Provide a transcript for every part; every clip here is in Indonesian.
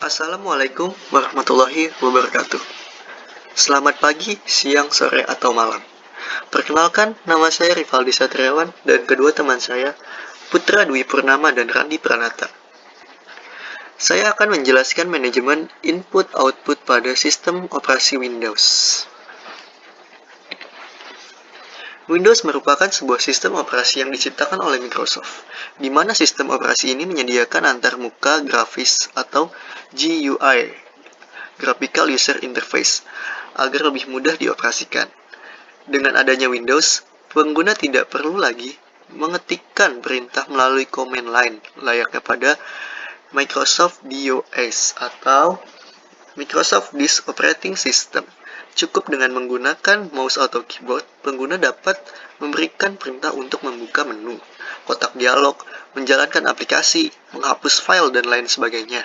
Assalamualaikum warahmatullahi wabarakatuh. Selamat pagi, siang, sore, atau malam. Perkenalkan, nama saya Rivaldi Satriawan dan kedua teman saya, Putra Dwi Purnama dan Randi Pranata. Saya akan menjelaskan manajemen input-output pada sistem operasi Windows. Windows merupakan sebuah sistem operasi yang diciptakan oleh Microsoft, di mana sistem operasi ini menyediakan antarmuka grafis atau GUI, Graphical User Interface, agar lebih mudah dioperasikan. Dengan adanya Windows, pengguna tidak perlu lagi mengetikkan perintah melalui command line layaknya pada Microsoft DOS atau Microsoft Disk Operating System. Cukup dengan menggunakan mouse atau keyboard, pengguna dapat memberikan perintah untuk membuka menu, kotak dialog, menjalankan aplikasi, menghapus file, dan lain sebagainya.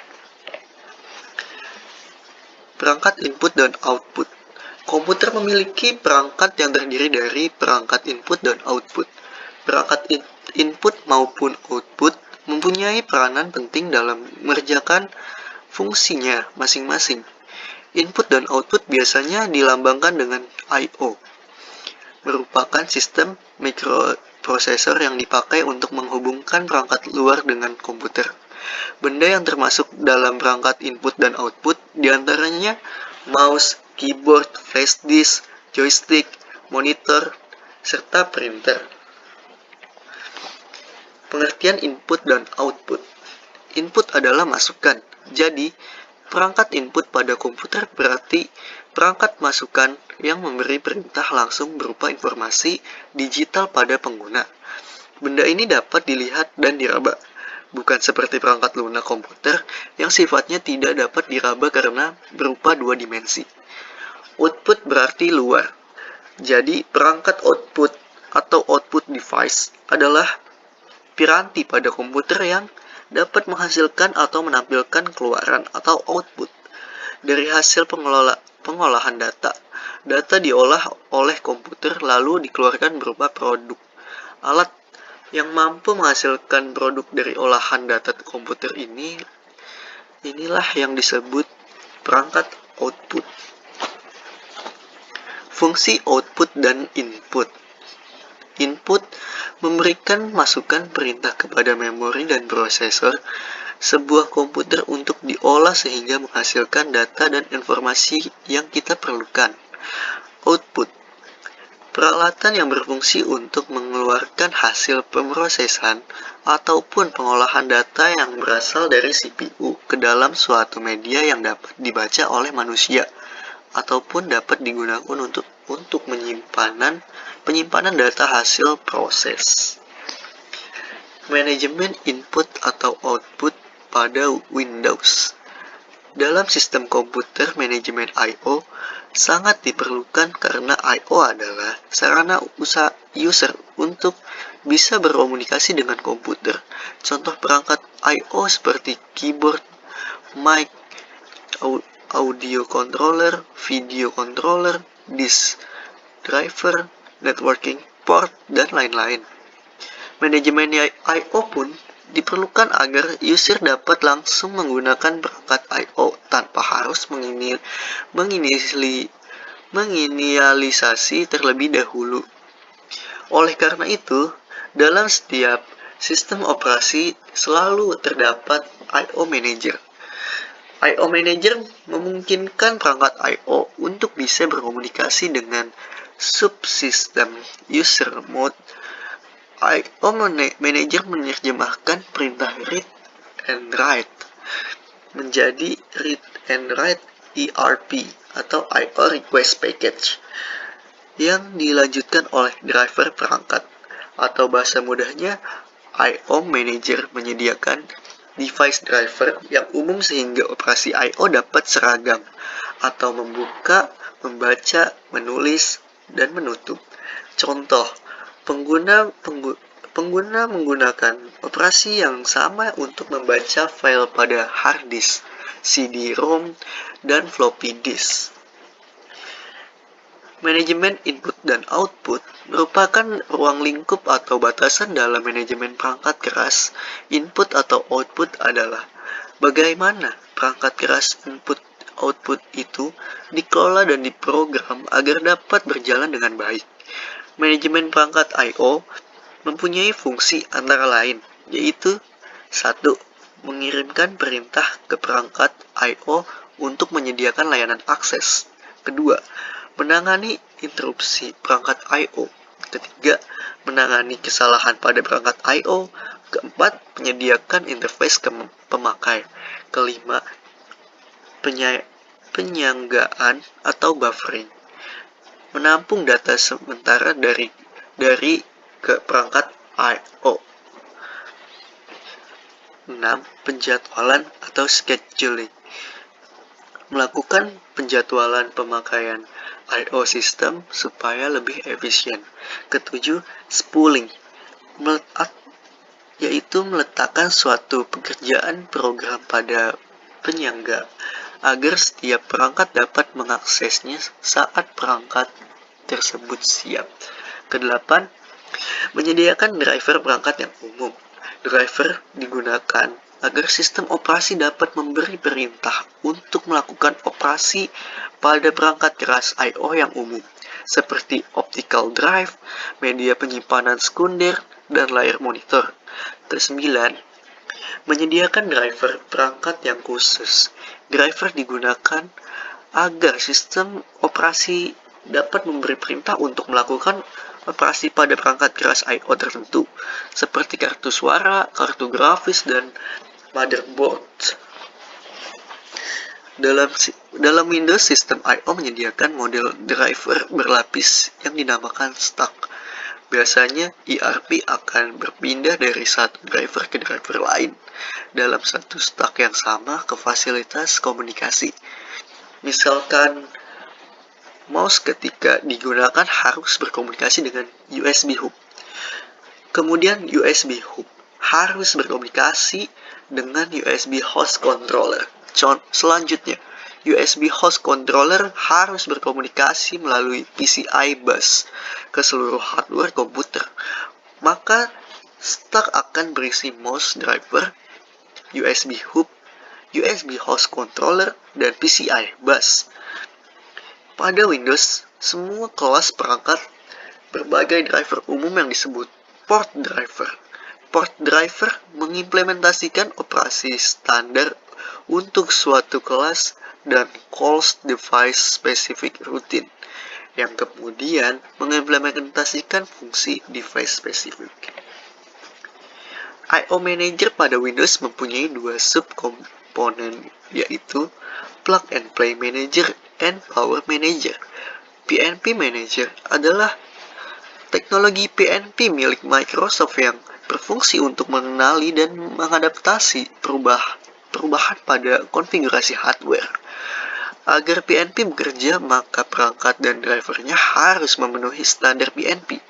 Perangkat input dan output. Komputer memiliki perangkat yang terdiri dari perangkat input dan output. Perangkat input maupun output mempunyai peranan penting dalam mengerjakan fungsinya masing-masing. Input dan output biasanya dilambangkan dengan I/O, merupakan sistem mikroprosesor yang dipakai untuk menghubungkan perangkat luar dengan komputer. Benda yang termasuk dalam perangkat input dan output diantaranya mouse, keyboard, flash disk, joystick, monitor, serta printer. Pengertian input dan output. Input adalah masukan, jadi perangkat input pada komputer berarti perangkat masukan yang memberi perintah langsung berupa informasi digital pada pengguna. Benda ini dapat dilihat dan diraba, bukan seperti perangkat lunak komputer yang sifatnya tidak dapat diraba karena berupa dua dimensi. Output berarti luar, jadi perangkat output atau output device adalah piranti pada komputer yang dapat menghasilkan atau menampilkan keluaran atau output dari hasil pengolahan data. Data diolah oleh komputer lalu dikeluarkan berupa produk. Alat yang mampu menghasilkan produk dari olahan data komputer inilah yang disebut perangkat output. Fungsi output dan input. Input memberikan masukan perintah kepada memori dan prosesor sebuah komputer untuk diolah sehingga menghasilkan data dan informasi yang kita perlukan. Output, peralatan yang berfungsi untuk mengeluarkan hasil pemrosesan ataupun pengolahan data yang berasal dari CPU ke dalam suatu media yang dapat dibaca oleh manusia ataupun dapat digunakan untuk penyimpanan data hasil proses. Manajemen input atau output pada Windows. Dalam sistem komputer, manajemen I/O sangat diperlukan karena I/O adalah sarana user untuk bisa berkomunikasi dengan komputer. Contoh perangkat I/O seperti keyboard, mic, audio controller, video controller, disk driver, networking port, dan lain-lain. Manajemen I/O pun diperlukan agar user dapat langsung menggunakan perangkat I/O tanpa harus menginisialisasi terlebih dahulu. Oleh karena itu, dalam setiap sistem operasi selalu terdapat I/O Manager. I/O Manager memungkinkan perangkat I/O untuk bisa berkomunikasi dengan subsistem user mode. I/O Manager menerjemahkan perintah read and write menjadi read and write ERP atau I/O Request Package yang dilanjutkan oleh driver perangkat, atau bahasa mudahnya I/O Manager menyediakan device driver yang umum sehingga operasi I/O dapat seragam atau membuka, membaca, menulis, dan menutup. Contoh, pengguna menggunakan operasi yang sama untuk membaca file pada hard disk, CD-ROM, dan floppy disk. Manajemen input dan output merupakan ruang lingkup atau batasan dalam manajemen perangkat keras. Input atau output adalah bagaimana perangkat keras input output itu dikelola dan diprogram agar dapat berjalan dengan baik. Manajemen perangkat I/O mempunyai fungsi antara lain, yaitu 1. Mengirimkan perintah ke perangkat I/O untuk menyediakan layanan akses. Kedua, menangani interupsi perangkat I/O. Ketiga, menangani kesalahan pada perangkat I/O. Keempat, menyediakan interface ke pemakai. Kelima, penyanggaan atau buffering. Menampung data sementara dari ke perangkat I/O. 6. Penjadwalan atau scheduling. Melakukan penjadwalan pemakaian I/O system supaya lebih efisien. Ketujuh, spooling, yaitu meletakkan suatu pekerjaan program pada penyangga agar setiap perangkat dapat mengaksesnya saat perangkat tersebut siap. Kedelapan, menyediakan driver perangkat yang umum. Driver digunakan agar sistem operasi dapat memberi perintah untuk melakukan operasi pada perangkat keras I/O yang umum, seperti optical drive, media penyimpanan sekunder, dan layar monitor. Kesembilan, menyediakan driver perangkat yang khusus. Driver digunakan agar sistem operasi dapat memberi perintah untuk melakukan operasi pada perangkat keras I/O tertentu, seperti kartu suara, kartu grafis, dan motherboard. Dalam Windows, sistem I/O menyediakan model driver berlapis yang dinamakan stack. Biasanya, ERP akan berpindah dari satu driver ke driver lain dalam satu stack yang sama ke fasilitas komunikasi. Misalkan, mouse ketika digunakan harus berkomunikasi dengan USB hub. Kemudian USB hub harus berkomunikasi dengan USB host controller. Selanjutnya, USB host controller harus berkomunikasi melalui PCI bus ke seluruh hardware komputer. Maka, stack akan berisi mouse driver, USB hub, USB host controller, dan PCI bus. Pada Windows, semua kelas perangkat berbagai driver umum yang disebut port driver. Port driver mengimplementasikan operasi standar untuk suatu kelas dan calls device specific routine, yang kemudian mengimplementasikan fungsi device specific. I/O Manager pada Windows mempunyai dua subkomponen, yaitu Plug and Play Manager and Power Manager. PNP Manager adalah teknologi PNP milik Microsoft yang berfungsi untuk mengenali dan mengadaptasi perubahan pada konfigurasi hardware. Agar PNP bekerja, maka perangkat dan drivernya harus memenuhi standar PNP.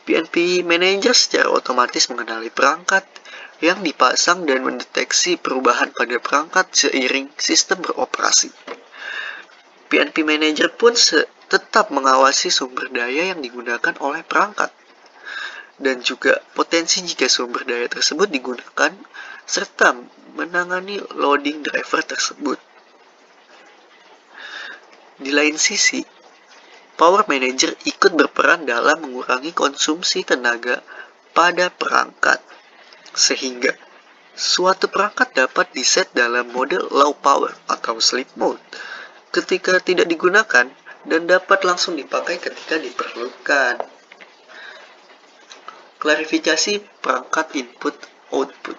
PNP Manager secara otomatis mengenali perangkat yang dipasang dan mendeteksi perubahan pada perangkat seiring sistem beroperasi. PNP Manager pun tetap mengawasi sumber daya yang digunakan oleh perangkat, dan juga potensi jika sumber daya tersebut digunakan, serta menangani loading driver tersebut. Di lain sisi, Power Manager ikut berperan dalam mengurangi konsumsi tenaga pada perangkat, sehingga suatu perangkat dapat diset dalam mode low power atau sleep mode ketika tidak digunakan dan dapat langsung dipakai ketika diperlukan. Klarifikasi perangkat input-output.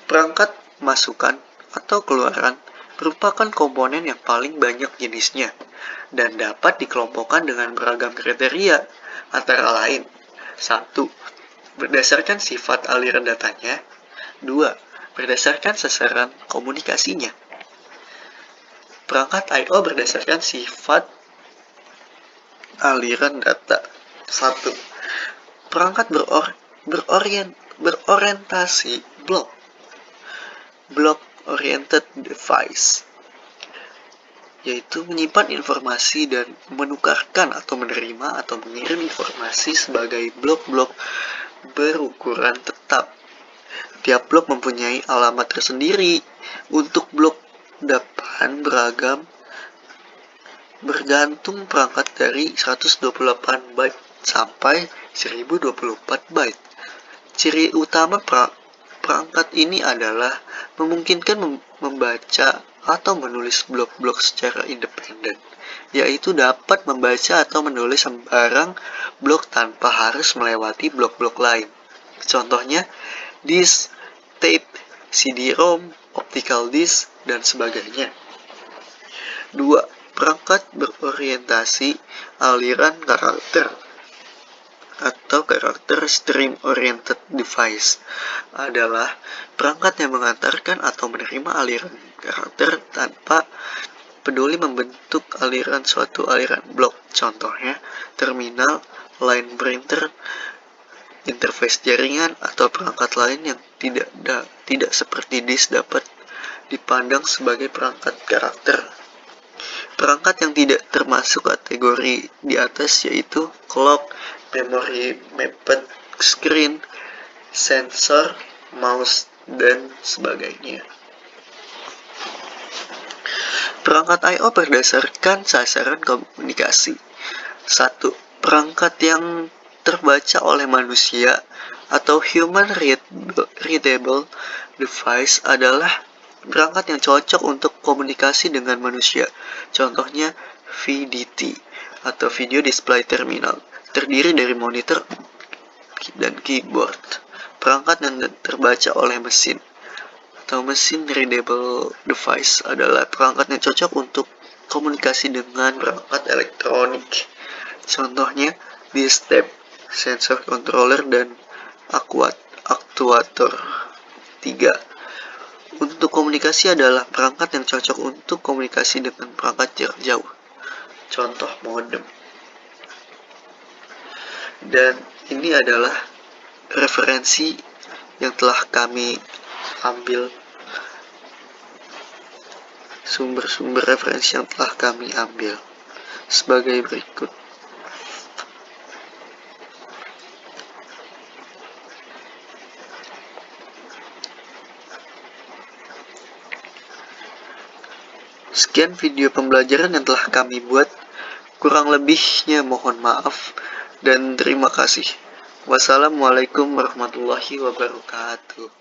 Perangkat masukan atau keluaran merupakan komponen yang paling banyak jenisnya dan dapat dikelompokkan dengan beragam kriteria, antara lain 1. Berdasarkan sifat aliran datanya. 2. Berdasarkan sasaran komunikasinya. Perangkat I/O berdasarkan sifat aliran data. 1. Perangkat berorientasi block oriented device, yaitu menyimpan informasi dan menukarkan atau menerima atau mengirim informasi sebagai blok-blok berukuran tetap. Tiap blok mempunyai alamat tersendiri Untuk blok depan beragam bergantung perangkat dari 128 byte sampai 1024 byte. Ciri utama perangkat ini adalah memungkinkan membaca atau menulis blok-blok secara independen, yaitu dapat membaca atau menulis sembarang blok tanpa harus melewati blok-blok lain. Contohnya, disk, tape, CD-ROM, optical disk, dan sebagainya. 2. Perangkat berorientasi aliran karakter atau karakter stream oriented device adalah perangkat yang mengantarkan atau menerima aliran karakter tanpa peduli membentuk aliran suatu aliran blok. Contohnya, terminal, line printer, interface jaringan, atau perangkat lain yang tidak seperti disk dapat dipandang sebagai perangkat karakter. Perangkat yang tidak termasuk kategori di atas yaitu clock, memory mapped screen, sensor, mouse, dan sebagainya. Perangkat I/O berdasarkan sasaran komunikasi. 1. Perangkat yang terbaca oleh manusia atau human readable device adalah perangkat yang cocok untuk komunikasi dengan manusia. Contohnya VDT atau Video Display Terminal, terdiri dari monitor dan keyboard. Perangkat yang terbaca oleh mesin atau mesin readable device adalah perangkat yang cocok untuk komunikasi dengan perangkat elektronik. Contohnya disk tape, sensor controller, dan aktuator. 3. Untuk komunikasi adalah perangkat yang cocok untuk komunikasi dengan perangkat jarak jauh. Contoh modem. Dan ini adalah referensi yang telah kami ambil, sumber-sumber referensi yang telah kami ambil sebagai berikut. Sekian video pembelajaran yang telah kami buat. Kurang lebihnya mohon maaf dan terima kasih. Wassalamualaikum warahmatullahi wabarakatuh.